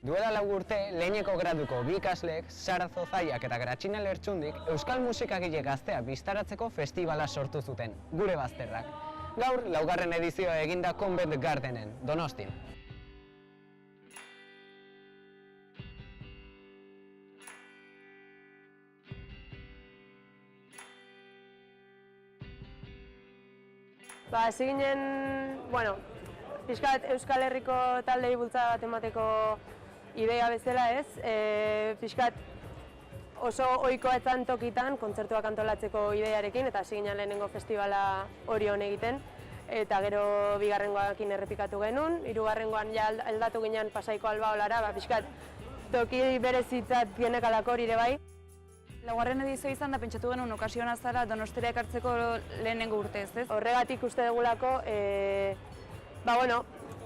Duela 4 urte, leheneko graduko bi ikasleek, Sara Zozaiak eta Gratxina Lertxundik, euskal musikagile gaztea biztaratzeko festibala sortu zuten, Gure Bazterrak. Gaur, 4. edizioa eginda Convent Gardenen, Donostin. Hasi ginen, pixkat Euskal Herriko taldei bultzada bat emateko idea bezala ez, pixkat oso ohikoa etzan tokitan kontzertuak antolatzeko idearekin eta hasi ginen lehenengo festivala Orion egiten eta gero bigarrengoakin errepikatu genuen, hirugarrengoan ja aldatu ginen Pasaiko Albaolara, pixkat toki berezitzat genekalako hori ere bai. 4. edizioa izan da pentsatu genuen okasioan azala Donostira ekartzeko lehenengo urtez, ez? Horregatik uste dugulako,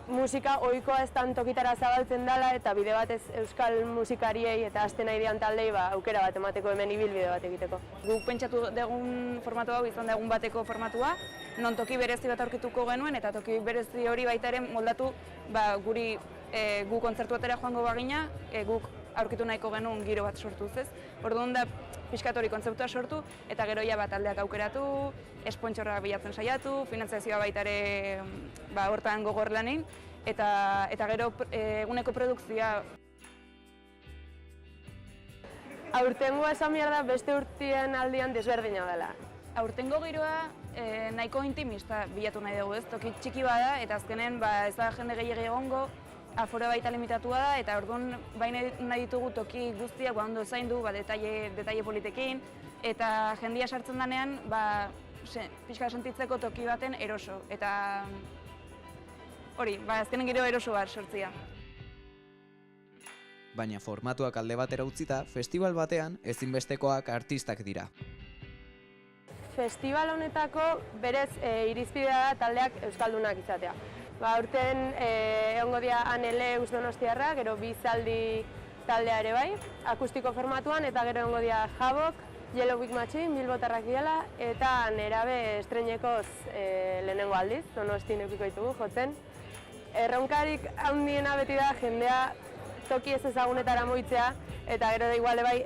musika ohikoa ez tokitara zabaltzen dela eta bide batez euskal musikariei eta hasten nahi dian taldei aukera bat emateko hemen ibilbide bat egiteko. Guk pentsatu dugun formatu hau izan da egun bateko formatua, non toki berezi bat aurkituko genuen eta toki berezi hori baita ere moldatu guri gu kontzertu batera joango bagina, guk aurkitu nahiko genuen giro bat sortuz, ez? Orduan da pixkat hori kontzeptua sortu eta gero ja taldeak aukeratu, espontxorra bilatzen saiatu, finantzazioa baita ere hortan gogor lanein eta gero eguneko produkzioa. Aurtengoa esan behar da beste urtien aldian desberdina dela. Aurtengo giroa nahiko intimista bilatu nahi dugu, ez? Toki txiki bada eta azkenen ez da jende gehiago egongo, aforo baita limitatua da eta orduan baina nahi ditugu toki guztiak ondo zaindu, detaile politekin eta jendia sartzen denean pixka sentitzeko toki baten eroso eta hori, azkenen gero eroso bat sortzia. Baina formatuak alde batera utzita, festival batean ezinbestekoak artistak dira. Festival honetako berez irizpidea da taldeak euskaldunak izatea. Aurten egongo dira Aneleus Donostiarra, gero Bizaldi taldea ere bai, akustiko formatuan, eta gero egongo dira Jabok, Yellow Big Machine, Bilbotarrak diela, eta Nerabe estreinekoz lehenengo aldiz, Donostin eukiko ditugu jotzen. Erronkarik handiena beti da jendea toki ez ezagunetara moitzea, eta gero da iguale bai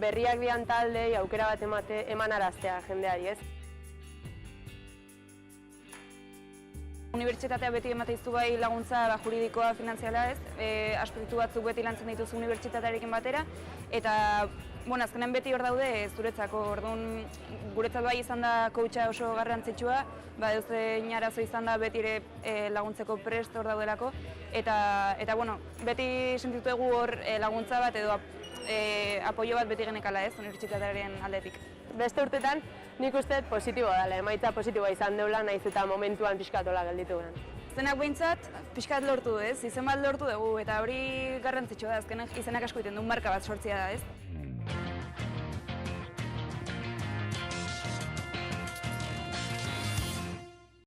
berriak dian taldei aukera bat emanaraztea jendeari, ez? Unibertsitatea beti emateiztu bai laguntza juridikoa, finanziala ez, aspektu batzuk beti lantzen dituzu unibertsitatearekin batera, eta azkenen beti hor daude zuretzako, orduan guretzat bai izan da coacha oso garrantzitsua, eusen arazo izan da beti ere laguntzeko prest hor daudelako, eta beti sentitu dugu hor laguntza bat edo apoio bat beti genekala ez, unibertsitatearen aldetik. Beste urtetan nik uste positiboa dela, emaitza positiboa izan deula, nahiz eta momentuan pixkatola gelditu garen. Izenak behintzat pixkat lortu ez, izen bat lortu dugu eta hori garrantzitsua da, azkenak izenak asko egiten du marka bat sortzia da ez.